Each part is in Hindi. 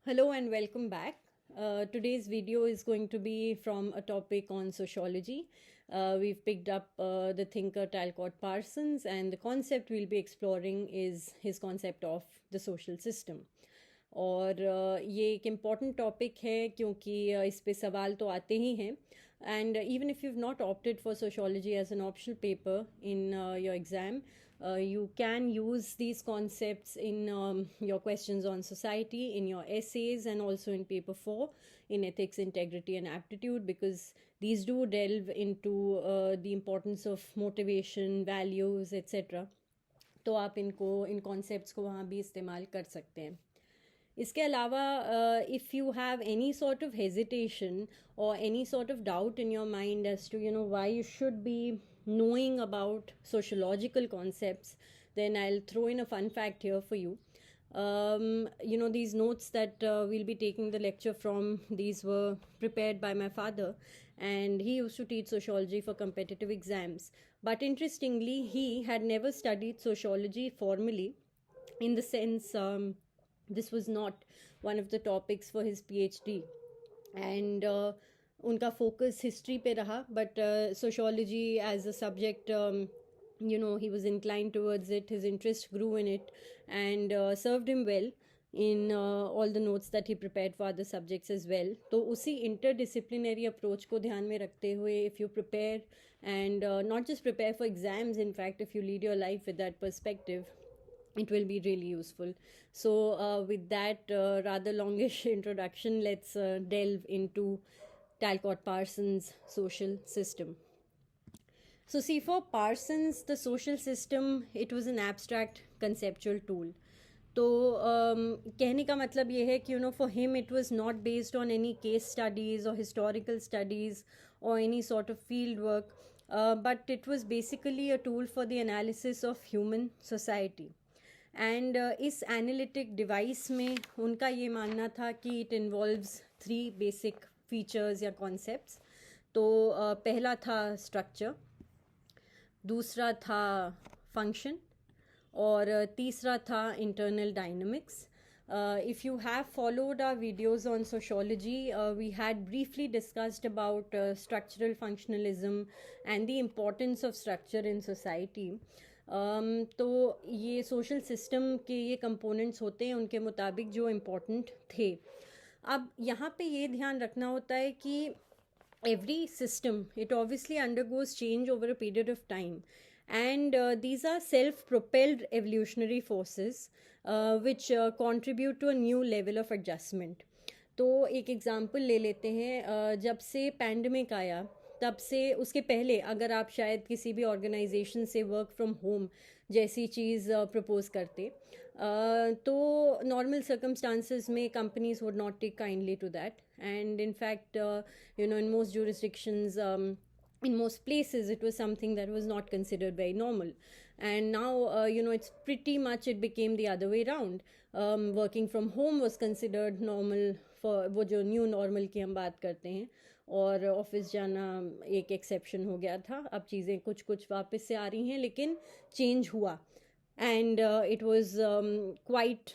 Hello and welcome back. Today's video is going to be from a topic on sociology. We've picked up the thinker Talcott Parsons, and the concept we'll be exploring is his concept of the social system. और ये एक इम्पॉर्टेंट टॉपिक है क्योंकि इस पे सवाल तो आते ही हैं and even if you not opted for sociology as an optional paper in your exam you can use these concepts in your questions on society, in your essays, and also in paper 4 in ethics, integrity, and aptitude, because these do delve into the importance of motivation, values, etc. तो आप इनको इन कॉन्सेप्ट्स को वहाँ भी इस्तेमाल कर सकते हैं. इसके अलावा if you have any sort of hesitation और any sort of doubt in your mind as to why you should be knowing about sociological concepts, then I'll throw in a fun fact here for you. These notes that we'll be taking the lecture from, these were prepared by my father, and he used to teach sociology for competitive exams. But interestingly, he had never studied sociology formally, in the sense this was not one of the topics for his PhD. And उनका फोकस हिस्ट्री पे रहा but sociology as a subject he was inclined towards it. His interest grew in it and served him well in all the notes that he prepared for other subjects as well. तो उसी interdisciplinary approach को ध्यान में रखते हुए, if you prepare and not just prepare for exams, in fact if you lead your life with that perspective, it will be really useful. So with that rather longish introduction, let's delve into Talcott Parsons' social system. So see, for Parsons, the social system, it was an abstract conceptual tool. तो कहने का मतलब ये है कि for him it was not based on any case studies or historical studies or any sort of field work, but it was basically a tool for the analysis of human society. And इस एनालिटिक डिवाइस में उनका ये मानना था कि इट इन्वॉल्व्स 3 बेसिक फीचर्स या कॉन्सेप्ट्स. तो पहला था स्ट्रक्चर, दूसरा था फंक्शन, और तीसरा था internal dynamics. If you have followed our videos on sociology, we had briefly discussed about structural functionalism and the importance of structure in society. तो ये सोशल सिस्टम के ये कंपोनेंट्स होते हैं, उनके मुताबिक जो इम्पोर्टेंट थे. अब यहाँ पे ये ध्यान रखना होता है कि every system, it obviously undergoes change over a period of time, and these are self-propelled evolutionary forces which contribute to a new level of adjustment. तो एक एग्ज़ाम्पल ले लेते हैं. जब से पैंडमिक आया तब से, उसके पहले अगर आप शायद किसी भी ऑर्गेनाइजेशन से वर्क फ्रॉम होम जैसी चीज़ प्रपोज करते, तो नॉर्मल सर्कमस्टांसिस में companies would not take kindly to that. And in fact, in most jurisdictions, in most places, it was something that was not considered very normal. And now, it's pretty much, it became the other way around. Working from home was considered normal for वो जो न्यू नॉर्मल की हम बात करते हैं, और ऑफिस जाना एक एक्सेप्शन हो गया था. अब चीज़ें कुछ कुछ वापस से आ रही हैं, लेकिन चेंज हुआ. And it was quite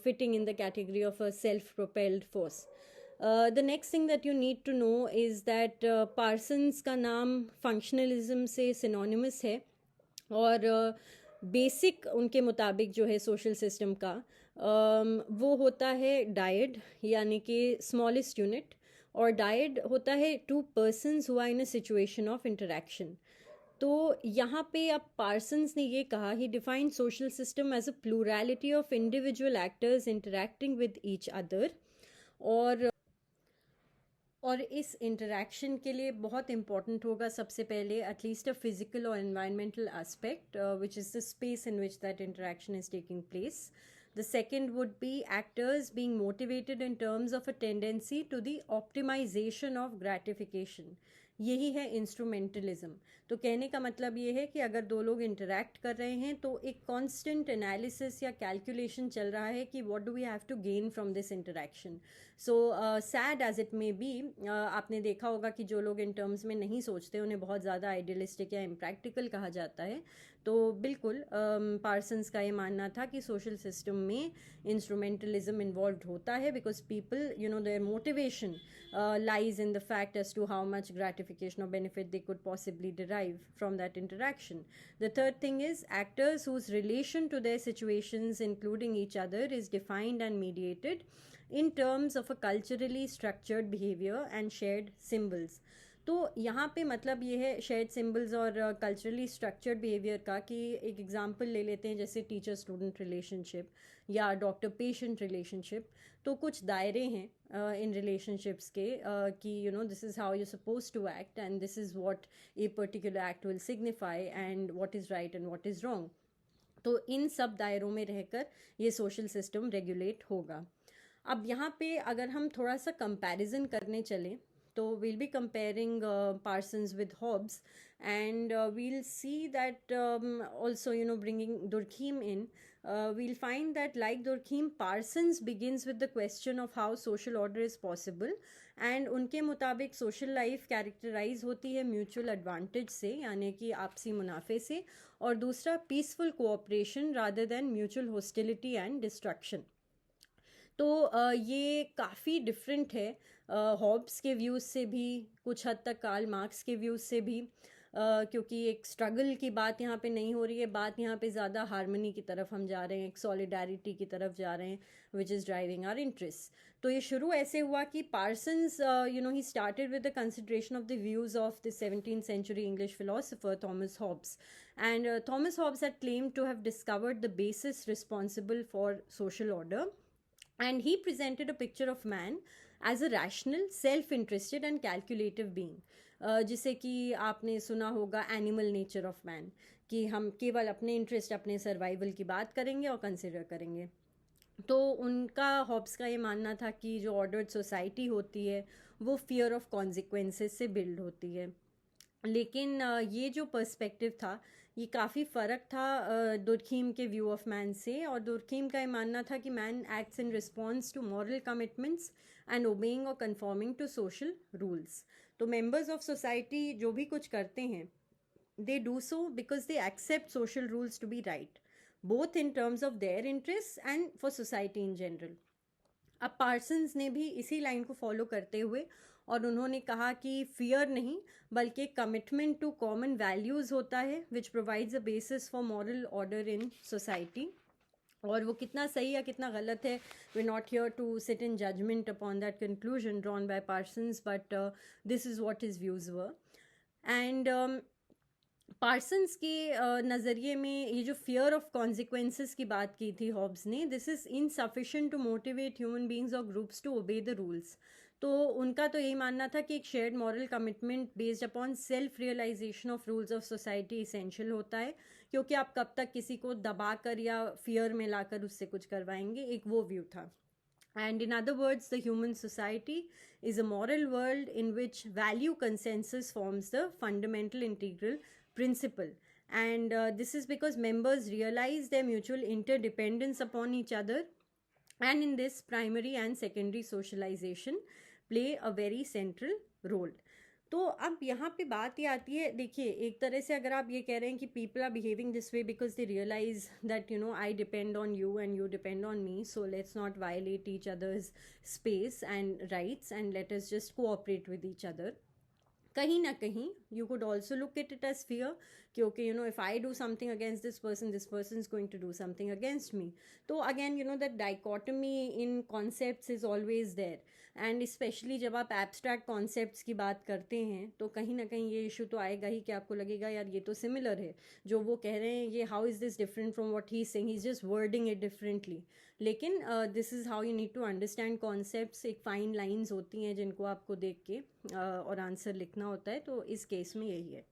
fitting in the category of a self-propelled force. The next thing that you need to know is that Parsons का नाम functionalism से synonymous है, और बेसिक उनके मुताबिक जो है सोशल सिस्टम का, वो होता है डायड, यानी कि स्मॉलेस्ट यूनिट, और डायड होता है 2 persons who are in a situation of interaction. तो यहाँ पे अब पार्सन्स ने ये कहा, he define social system as a plurality of individual actors interacting with each other. और इस इंटरेक्शन के लिए बहुत इंपॉर्टेंट होगा सबसे पहले एटलीस्ट अ फिजिकल और environmental aspect, which is the space in which that interaction is taking place. The second would be actors being motivated in terms of a tendency to the optimization of gratification. यही है इंस्ट्रूमेंटलिज्म. तो कहने का मतलब ये है कि अगर 2 लोग इंटरेक्ट कर रहे हैं तो एक कांस्टेंट एनालिसिस या कैलकुलेशन चल रहा है कि what do we have to gain from this interaction. So sad as it may be, आपने देखा होगा कि जो लोग इन टर्म्स में नहीं सोचते उन्हें बहुत ज़्यादा आइडियलिस्टिक या इम्प्रैक्टिकल कहा जाता है. तो बिल्कुल पार्सन्स का ये मानना था कि सोशल सिस्टम में इंस्ट्रूमेंटलिज्म इन्वॉल्व होता है because people their motivation lies in the fact as to how much gratification or benefit they could possibly derive from that interaction. The third thing is actors whose relation to their situations, including each other, is defined and mediated in terms of a culturally structured behavior and shared symbols. तो यहाँ पे मतलब ये है शेयर्ड सिम्बल्स और कल्चरली स्ट्रक्चर्ड बिहेवियर का कि एक एग्जांपल ले लेते हैं जैसे टीचर स्टूडेंट रिलेशनशिप या डॉक्टर पेशेंट रिलेशनशिप. तो कुछ दायरे हैं इन रिलेशनशिप्स के कि this is how you suppose to act and this is what a particular act will signify and what is right and what is wrong. तो इन सब दायरों में रहकर ये सोशल सिस्टम रेगुलेट होगा. अब यहाँ पे अगर हम थोड़ा सा कंपैरिजन करने चलें तो we'll be comparing Parsons with Hobbes, and we'll see that also bringing Durkheim in, we'll find that like Durkheim, Parsons begins with the question of how social order is possible, and उनके मुताबिक सोशल लाइफ कैरेक्टराइज होती है म्यूचुअल एडवांटेज से यानी कि आपसी मुनाफे से, और दूसरा peaceful cooperation rather than mutual hostility and destruction. तो ये काफ़ी डिफरेंट है हॉब्स के व्यूज़ से भी, कुछ हद तक कार्ल मार्क्स के व्यूज़ से भी, क्योंकि एक स्ट्रगल की बात यहाँ पे नहीं हो रही है, बात यहाँ पे ज़्यादा हार्मनी की तरफ हम जा रहे हैं, एक सॉलिडारिटी की तरफ जा रहे हैं which is driving our interest. तो ये शुरू ऐसे हुआ कि पार्सन्स ही started with the consideration of the views of the 17th century English philosopher Thomas Hobbes. And Thomas Hobbes had claimed to have discovered the basis responsible for social order, and he presented a picture of man as a rational, self-interested and calculative being, जिसे कि आपने सुना होगा एनिमल नेचर ऑफ मैन, कि हम केवल अपने इंटरेस्ट, अपने सर्वाइवल की बात करेंगे और कंसिडर करेंगे. तो उनका हॉब्स का ये मानना था कि जो ऑर्डर्ड सोसाइटी होती है वो फियर ऑफ कॉन्सिक्वेंसेस से बिल्ड होती है. लेकिन ये जो पर्सपेक्टिव था ये काफ़ी फ़र्क था दुर्खीम के व्यू ऑफ मैन से, और दुर्खीम का ये मानना था कि man acts in response to moral commitments and obeying और कन्फॉर्मिंग टू सोशल रूल्स. तो मेंबर्स ऑफ सोसाइटी जो भी कुछ करते हैं they do so because they accept social rules to be right, both in terms of their interest and for society in general. अब पार्सन्स ने भी इसी लाइन को फॉलो करते हुए और उन्होंने कहा कि फियर नहीं बल्कि कमिटमेंट टू कॉमन वैल्यूज़ होता है which provides a basis for moral order in society. और वो कितना सही या कितना गलत है, we not here to sit in judgement upon that conclusion drawn by Parsons, but this is what his views were. And Parsons के नज़रिए में ये जो फियर ऑफ कॉन्सिक्वेंसेस की बात की थी हॉब्स ने, this is insufficient to motivate human beings और groups to obey the rules. तो उनका तो यही मानना था कि एक shared moral commitment based upon self realization of rules of society essential होता है, क्योंकि आप कब तक किसी को दबा कर या फियर में लाकर उससे कुछ करवाएंगे, एक वो व्यू था. And in other words, the human society is a moral world in which value consensus forms the fundamental integral principle. And this is because members realize their mutual interdependence upon each other. And in this, primary and secondary socialization play a very central role. तो अब यहाँ पे बात ये आती है, देखिए एक तरह से अगर आप ये कह रहे हैं कि people are behaving this way because they realise that I depend on you and you depend on me, so let's not violate each other's space and rights and let us just cooperate with each other. कहीं ना कहीं you could also look at it as fear कि okay, if I do something against this person is going to do something against me. तो again that dichotomy in concepts is always there, and especially जब आप abstract concepts की बात करते हैं तो कहीं ना कहीं ये issue तो आएगा ही कि आपको लगेगा यार ये तो similar है जो वो कह रहे हैं, ये how is this different from what he's saying, he's just wording it differently. लेकिन this is how you need to understand concepts. एक फाइन लाइंस होती हैं जिनको आपको देख के और आंसर लिखना होता है, तो इस केस में यही है.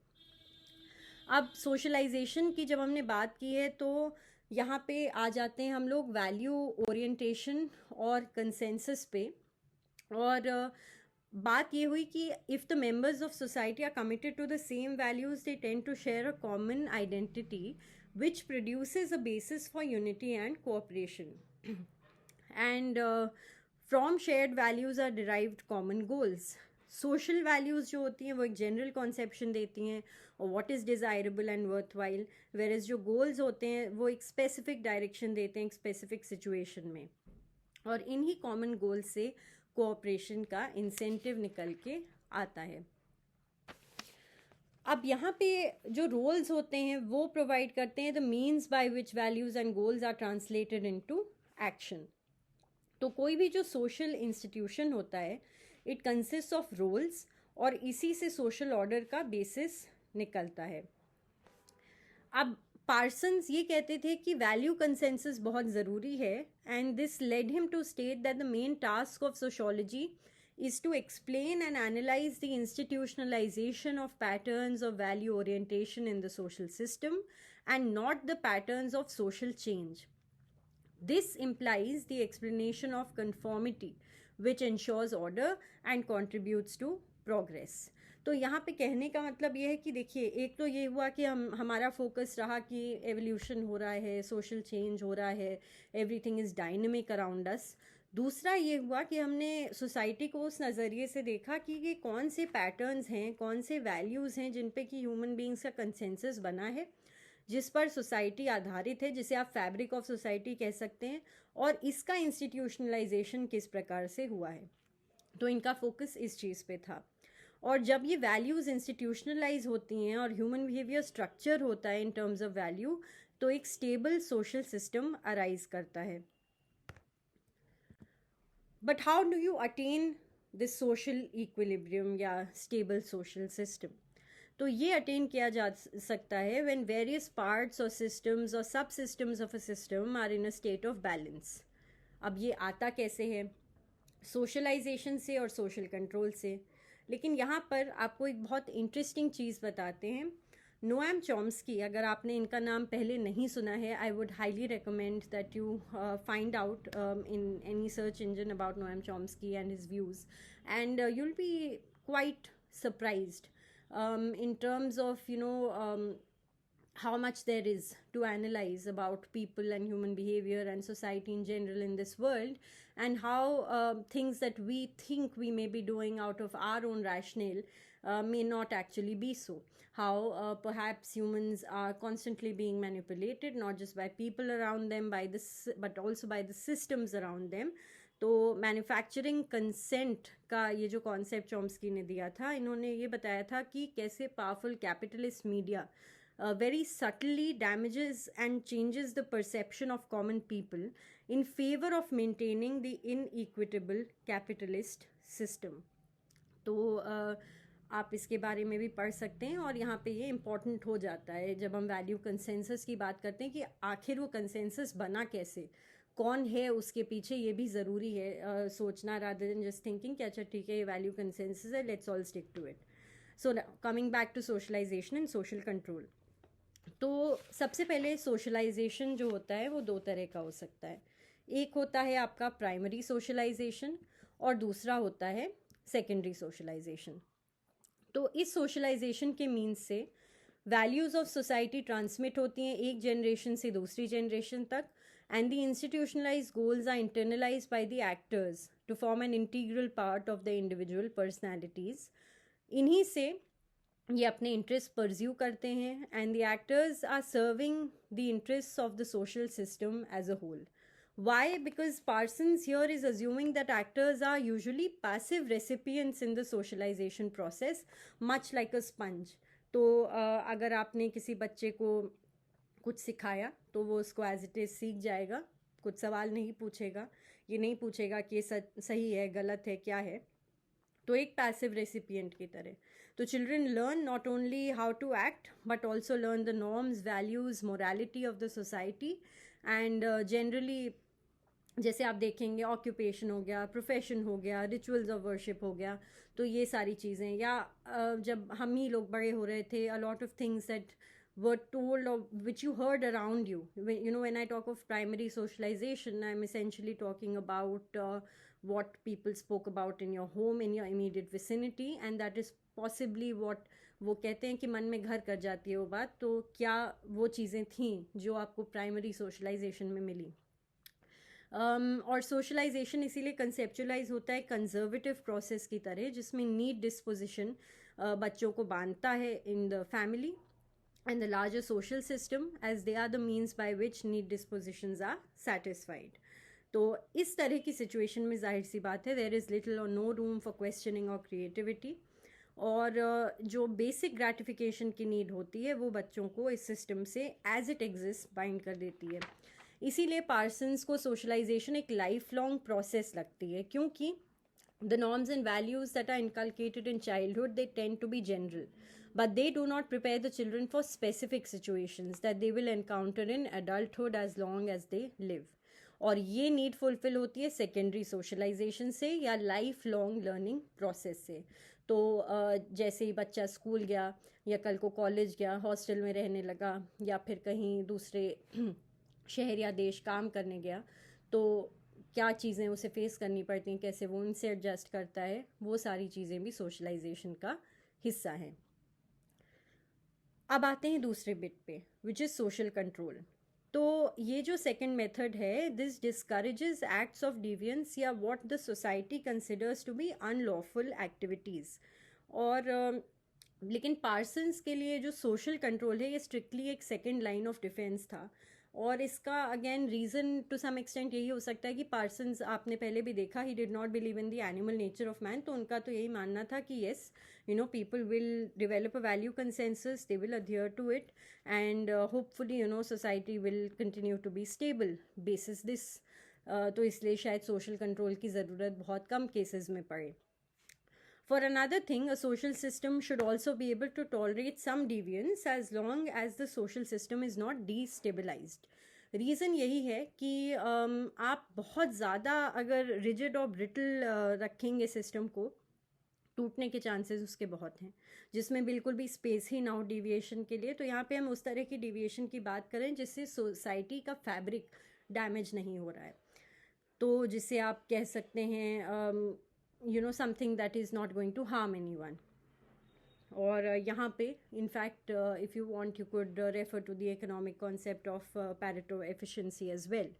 अब सोशलाइजेशन की जब हमने बात की है तो यहाँ पे आ जाते हैं हम लोग वैल्यू ओरिएंटेशन और कंसेंसस पे. और बात ये हुई कि if the members of society are committed to the same values they tend to share a common identity which produces a basis for unity and cooperation. And from shared values are derived common goals. Social values जो होती हैं वो एक जनरल कॉन्सेप्शन देती हैं और what is desirable and worthwhile, whereas जो गोल्स होते हैं वो एक स्पेसिफिक डायरेक्शन देते हैं एक स्पेसिफिक सिचुएशन में, और इन्हीं कॉमन गोल से कोऑपरेशन का इंसेंटिव निकल के आता है। अब यहाँ पे जो रोल्स होते हैं वो प्रोवाइड करते हैं the means by which values and goals are translated into action. तो कोई भी जो सोशल इंस्टीट्यूशन होता है इट कंसिस्ट ऑफ रोल्स, और इसी से सोशल ऑर्डर का बेसिस निकलता है। अब पार्सन्स ये कहते थे कि वैल्यू कंसेंसस बहुत ज़रूरी है, and this led him to state that the main task of sociology is to explain and analyze the institutionalization of patterns of value orientation in the social system and not the patterns of social change. This implies the explanation of conformity, which ensures order and contributes to progress. तो यहाँ पे कहने का मतलब ये है कि देखिए, एक तो ये हुआ कि हमारा फोकस रहा कि एवोल्यूशन हो रहा है, सोशल चेंज हो रहा है, everything is dynamic around us. दूसरा ये हुआ कि हमने सोसाइटी को उस नज़रिए से देखा कि ये कौन से पैटर्न्स हैं, कौन से वैल्यूज़ हैं जिन पे कि ह्यूमन बींग्स का कंसेंसस बना है, जिस पर सोसाइटी आधारित है, जिसे आप फैब्रिक ऑफ सोसाइटी कह सकते हैं, और इसका इंस्टीट्यूशनलाइजेशन किस प्रकार से हुआ है। तो इनका फोकस इस चीज़ पे था। और जब ये वैल्यूज़ इंस्टीट्यूशनलाइज होती हैं और ह्यूमन बिहेवियर स्ट्रक्चर होता है इन टर्म्स ऑफ वैल्यू, तो एक स्टेबल सोशल सिस्टम अराइज करता है। But how do you attain this social equilibrium या स्टेबल सोशल सिस्टम? तो ये अटेन किया जा सकता है व्हेन वेरियस पार्ट्स और सिस्टम्स और sub systems of a system are in a state of balance. अब ये आता कैसे है? सोशलाइजेशन से और सोशल कंट्रोल से। लेकिन यहाँ पर आपको एक बहुत इंटरेस्टिंग चीज़ बताते हैं। नोएम चॉम्स्की, अगर आपने इनका नाम पहले नहीं सुना है, I would highly recommend that you find out in any search engine about Noam Chomsky and his views, and you will be quite surprised in terms of how much there is to analyze about people and human behavior and society in general in this world, and how things that we think we may be doing out of our own rationale may not actually be so. How perhaps humans are constantly being manipulated, not just by people around them, but also by the systems around them. तो मैन्युफैक्चरिंग कंसेंट का ये जो कॉन्सेप्ट चॉम्स्की ने दिया था, इन्होंने ये बताया था कि कैसे powerful capitalist media very subtly damages and changes the perception of common people in favor of maintaining the inequitable capitalist system. तो आप इसके बारे में भी पढ़ सकते हैं, और यहाँ पे ये इम्पॉर्टेंट हो जाता है जब हम वैल्यू कंसेंसस की बात करते हैं कि आखिर वो कंसेंसस बना कैसे, कौन है उसके पीछे, ये भी ज़रूरी है सोचना, रादर देन जस्ट थिंकिंग कि अच्छा ठीक है ये वैल्यू कंसेंसस है, let's all stick to it. So coming back to socialisation and social control. तो सबसे पहले सोशलाइजेशन जो होता है वो दो तरह का हो सकता है। एक होता है आपका प्राइमरी सोशलाइजेशन और दूसरा होता है सेकेंडरी सोशलाइजेशन। तो इस सोशलाइजेशन के मीन्स से वैल्यूज़ ऑफ सोसाइटी ट्रांसमिट होती हैं एक जनरेशन से दूसरी जनरेशन तक, and the institutionalise goals are internalise by the actors to form an integral part of the individual personalities. इन्हीं से ये अपने इंटरेस्ट परस्यू करते हैं, and the actors are serving the interest of the social system as a whole. Why? Because Parsons here is assuming that actors are usually passive recipients in the socialization process, much like a sponge. तो अगर आपने किसी बच्चे को कुछ सिखाया तो वो उसको एज इट इज़ सीख जाएगा, कुछ सवाल नहीं पूछेगा, ये नहीं पूछेगा कि ये सही है गलत है क्या है, तो एक पैसिव रेसिपिएंट की तरह। तो children learn not only how to act but also learn the norms, values, morality of the society, and generally जैसे आप देखेंगे ऑक्यूपेशन हो गया, प्रोफेशन हो गया, रिचुअल्स ऑफ वर्शिप हो गया, तो ये सारी चीज़ें, या जब हम ही लोग बड़े हो रहे थे, a lot of things that were told or which you heard around you. When I talk of primary socialization, I'm essentially talking about what people spoke about in your home, in your immediate vicinity, and that is possibly what वो कहते हैं कि मन में घर कर जाती है वो बात। तो क्या वो चीज़ें थीं जो आपको प्राइमरी सोशलाइजेशन में मिली? और सोशलाइजेशन इसीलिए कंसेप्चुलाइज होता है कंजर्वेटिव प्रोसेस की तरह, जिसमें नीड डिस्पोजिशन बच्चों को बांधता है in the family and the larger social system as they are the means by which need dispositions are satisfied. तो इस तरह की सिचुएशन में जाहिर सी बात है देयर इज़ लिटिल और नो रूम फॉर क्वेश्चनिंग और क्रिएटिविटी, और जो बेसिक ग्रेटिफिकेशन की नीड होती है वो बच्चों को इस सिस्टम से एज इट एग्जिस्ट बाइंड कर देती है. इसीलिए पार्सन्स को सोशलाइजेशन एक लाइफ लॉन्ग प्रोसेस लगती है, क्योंकि the norms and values that are inculcated in childhood, they tend to be general, but they do not prepare the children for specific situations that they will encounter in adulthood as long as they live. और ये नीड फुलफिल होती है सेकेंडरी सोशलाइजेशन से या लाइफ लॉन्ग लर्निंग प्रोसेस से. तो जैसे ही बच्चा स्कूल गया या कल को कॉलेज गया, हॉस्टल में रहने लगा या फिर कहीं दूसरे शहर या देश काम करने गया, तो क्या चीज़ें उसे फेस करनी पड़ती हैं, कैसे वो उनसे एडजस्ट करता है, वो सारी चीज़ें भी सोशलाइजेशन का हिस्सा हैं. अब आते हैं दूसरे बिट पे, विच इज़ सोशल कंट्रोल. तो ये जो सेकंड मेथड है, this discourages acts of deviance या what the society considers to be unlawful activities. और लेकिन पार्सन्स के लिए जो सोशल कंट्रोल है ये स्ट्रिक्टली एक सेकेंड लाइन ऑफ डिफेंस था. और इसका again reason to some extent यही हो सकता है कि पार्सन्स, आपने पहले भी देखा, he did not believe in the animal nature of man. तो उनका तो यही मानना था कि yes, you know, people will develop a value consensus, they will adhere to it, and hopefully you know society will continue to be stable basis this. तो इसलिए शायद सोशल कंट्रोल की ज़रूरत बहुत कम केसेस में पड़े. For another thing, a social system should also be able to tolerate some deviance as long as the social system is not destabilized. Reason यही है कि आप बहुत ज़्यादा अगर रिजिड और ब्रिटल रखेंगे सिस्टम को, टूटने के चांसेस उसके बहुत हैं, जिसमें बिल्कुल भी स्पेस ही ना हो डेविएशन के लिए. तो यहाँ पे हम उस तरह की डेविएशन की बात करें जिससे सोसाइटी का फैब्रिक डैमेज नहीं हो रहा है. तो जिससे आप कह सकते हैं you know, something that is not going to harm anyone. और यहाँ पे in fact if you want you could refer to the economic concept of Pareto efficiency as well.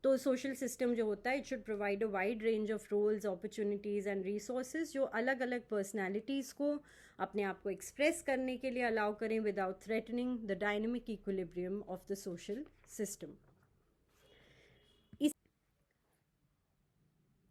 तो social system जो होता है, it should provide a wide range of roles, opportunities and resources जो अलग अलग personalities को अपने आप को express करने के लिए allow करें without threatening the dynamic equilibrium of the social system.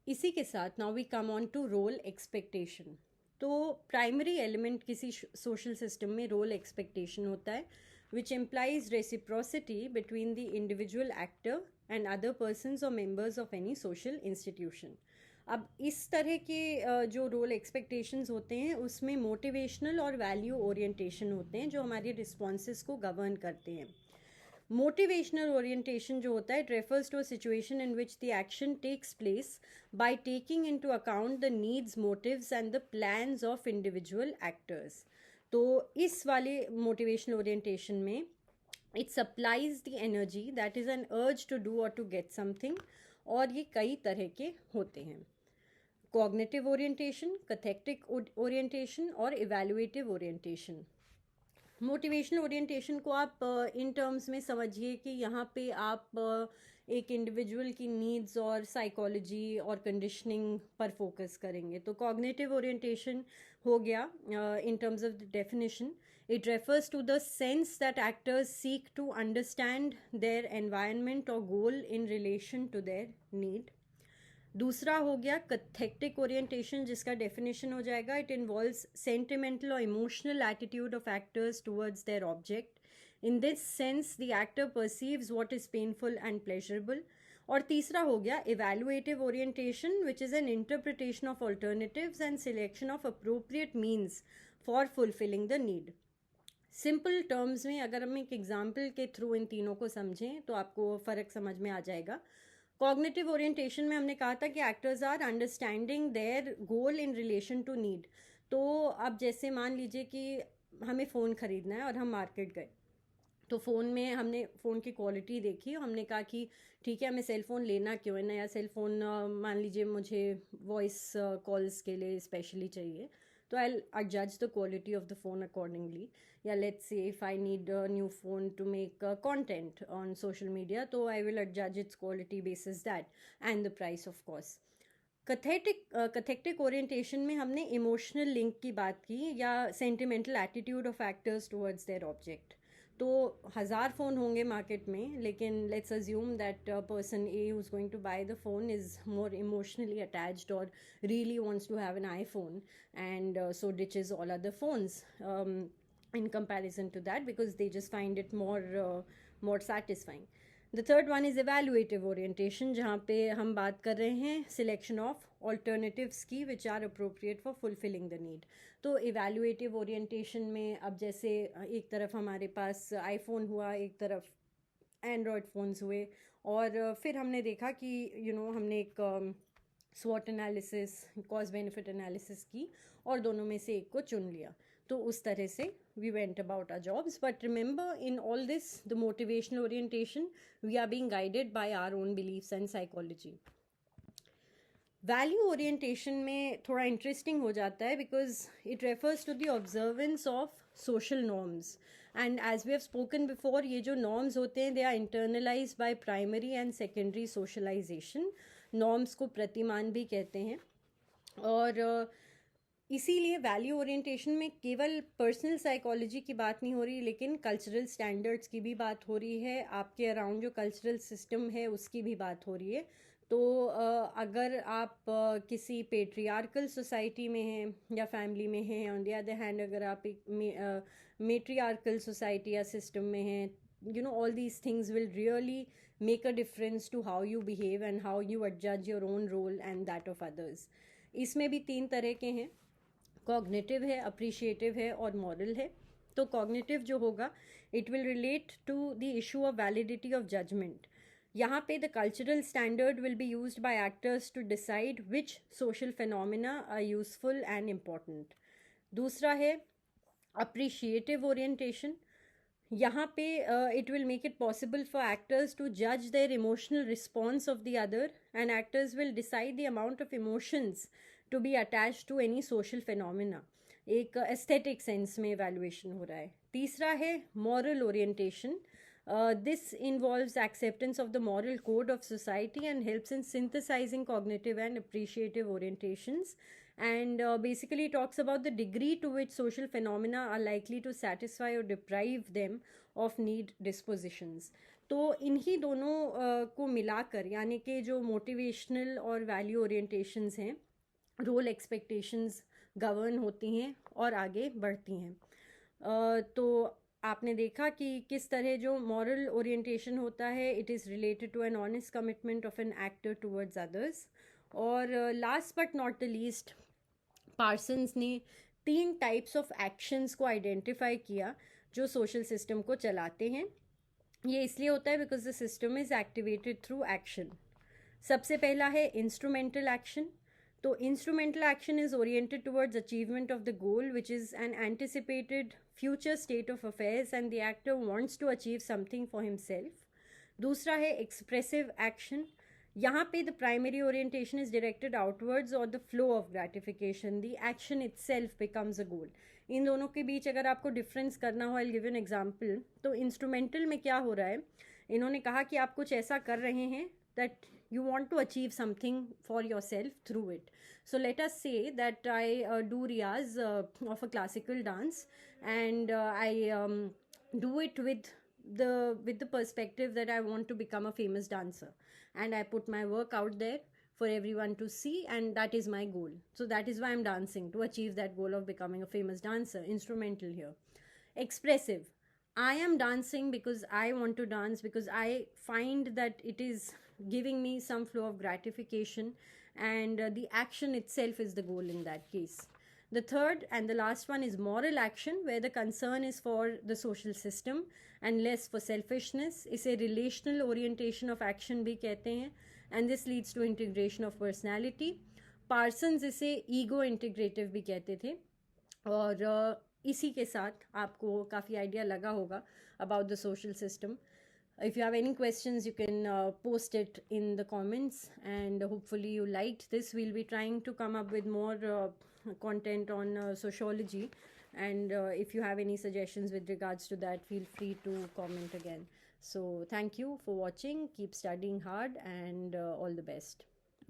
इसी के साथ now we come on to role expectation. तो प्राइमरी एलिमेंट किसी सोशल सिस्टम में रोल एक्सपेक्टेशन होता है, which implies reciprocity between the individual actor and other persons और members of any social institution. अब इस तरह के जो रोल एक्सपेक्टेशंस होते हैं उसमें मोटिवेशनल और वैल्यू ओरिएंटेशन होते हैं जो हमारे रिस्पॉन्सेस को गवर्न करते हैं. Motivational orientation जो होता है, it refers to a situation in which the action takes place by taking into account the needs, motives and the plans of individual actors. तो इस वाले motivational orientation में it supplies the energy that is an urge to do or to get something, और ये कई तरह के होते हैं. Cognitive orientation, cathectic orientation और evaluative orientation. मोटिवेशनल ओरिएंटेशन को आप इन टर्म्स में समझिए कि यहाँ पे आप एक इंडिविजुअल की नीड्स और साइकोलॉजी और कंडीशनिंग पर फोकस करेंगे. तो कॉग्निटिव ओरिएंटेशन हो गया in terms of the definition, it refers to the sense that actors seek to understand their environment और goal in relation to their need. दूसरा हो गया कथेक्टिक ओरिएंटेशन, जिसका डेफिनेशन हो जाएगा, इट इन्वॉल्व्स सेंटिमेंटल और emotional attitude of actors towards their object. In this sense the actor perceives what is painful and pleasurable. और तीसरा हो गया evaluative orientation, which is an interpretation of alternatives and selection of appropriate means for fulfilling the need. Simple terms में अगर हम एक एग्जाम्पल के थ्रू इन तीनों को समझें तो आपको फ़र्क समझ में आ जाएगा. कॉग्निटिव ओरिएंटेशन में हमने कहा था कि actors are understanding their goal in relation to need. तो अब जैसे मान लीजिए कि हमें फ़ोन ख़रीदना है और हम मार्केट गए, तो फ़ोन में हमने फ़ोन की क्वालिटी देखी और हमने कहा कि ठीक है, हमें सेल फ़ोन लेना क्यों है, नया सेल फ़ोन मान लीजिए मुझे वॉइस कॉल्स के लिए स्पेशली चाहिए. तो I'll adjudge the quality of the phone accordingly. Yeah, let's say if I need a new phone to make content on social media, so I will adjudge its quality basis that, and the price of course. Cathectic orientation में हमने इमोशनल लिंक की बात की या sentimental attitude of actors towards their object. तो 1000 फ़ोन होंगे मार्केट में, लेकिन let's assume that person A who is going to buy the phone is more emotionally attached और really wants to have an iPhone, and so ditches all other phones in comparison to that, because they just find it more satisfying. The third one is evaluative orientation, जहाँ पे हम बात कर रहे हैं selection of alternatives की which are appropriate for fulfilling the need. तो evaluative orientation में अब जैसे एक तरफ हमारे पास iPhone हुआ, एक तरफ एंड्रॉयड फ़ोन्स हुए, और फिर हमने देखा कि हमने एक स्वॉट एनालिसिस, कॉस्ट बेनिफिट एनालिसिस की और दोनों में से एक को चुन लिया. तो उस तरह से we went about our jobs. But remember, in all this the motivational orientation, we are being guided by our own beliefs and psychology. Value orientation में थोड़ा इंटरेस्टिंग हो जाता है because it refers to the observance of social norms. And as we have spoken before, ये जो नॉर्म्स होते हैं they are internalise by primary and secondary socialisation. Norms को प्रतिमान भी कहते हैं. और इसीलिए वैल्यू ओरिएंटेशन में केवल पर्सनल साइकोलॉजी की बात नहीं हो रही, लेकिन कल्चरल स्टैंडर्ड्स की भी बात हो रही है. आपके अराउंड जो कल्चरल सिस्टम है उसकी भी बात हो रही है. तो अगर आप किसी पेट्रियार्कल सोसाइटी में हैं या फैमिली में हैं, ऑन द अदर हैंड अगर आप एक मेट्रियार्कल सोसाइटी या सिस्टम में हैं, all these things will really make a difference to how you behave and how you adjudge your own role and that of others. इसमें भी 3 तरह के हैं. कॉग्निटिव है, अप्रिशिएटिव है और मॉरल है. तो कॉग्निटिव जो होगा, it will relate to the issue of validity of judgement. यहाँ पे the cultural standard will be used by actors to decide which social phenomena are useful and important. दूसरा है अप्रिशिएटिव ओरिएंटेशन. यहाँ पे it will make it possible for actors to judge their emotional response of the other, and actors will decide the amount of emotions to be attached to any social phenomena. एक aesthetic sense में evaluation हो रहा है. तीसरा है moral orientation. This involves acceptance of the moral code of society and helps in synthesizing cognitive and appreciative orientations. And basically talks about the degree to which social phenomena are likely to satisfy or deprive them of need dispositions. तो इन्हीं दोनों को मिलाकर, यानी कि जो मोटिवेशनल और वैल्यू ओरिएंटेशंस हैं, रोल एक्सपेक्टेशंस गवर्न होती हैं और आगे बढ़ती हैं. तो आपने देखा कि किस तरह जो मॉरल ओरिएंटेशन होता है, it is related to an honest commitment of an actor towards others. और last but not the least, Parsons ने 3 टाइप्स ऑफ एक्शंस को आइडेंटिफाई किया जो सोशल सिस्टम को चलाते हैं. ये इसलिए होता है because the system is activated through action. सबसे पहला है इंस्ट्रूमेंटल एक्शन. तो instrumental action is oriented towards achievement of the goal which is an anticipated future state of affairs and the actor wants to achieve something for himself. दूसरा है एक्सप्रेसिव एक्शन. यहाँ पे the primary orientation is directed outwards और the flow of gratification, the action itself becomes a goal. इन दोनों के बीच अगर आपको डिफरेंस करना हो, I will give an example. तो इंस्ट्रूमेंटल में क्या हो रहा है, इन्होंने कहा कि आप कुछ ऐसा कर रहे हैं that you want to achieve something for yourself through it. So let us say that I do riyaz of a classical dance, and I do it with the perspective that I want to become a famous dancer, and I put my work out there for everyone to see, and that is my goal. So that is why I'm dancing, to achieve that goal of becoming a famous dancer. Instrumental here. Expressive. I am dancing because I want to dance, because I find that it is giving me some flow of gratification, and the action itself is the goal in that case. The third and the last one is moral action, where the concern is for the social system and less for selfishness. इसे relational orientation of action भी कहते हैं, and this leads to integration of personality. Parsons इसे ego integrative भी कहते थे. और इसी के साथ आपको काफ़ी आइडिया लगा होगा about the social system. If you have any questions, you can post it in the comments, and hopefully you liked this. We'll be trying to come up with more content on sociology, and if you have any suggestions with regards to that, feel free to comment again. So thank you for watching. Keep studying hard, and all the best.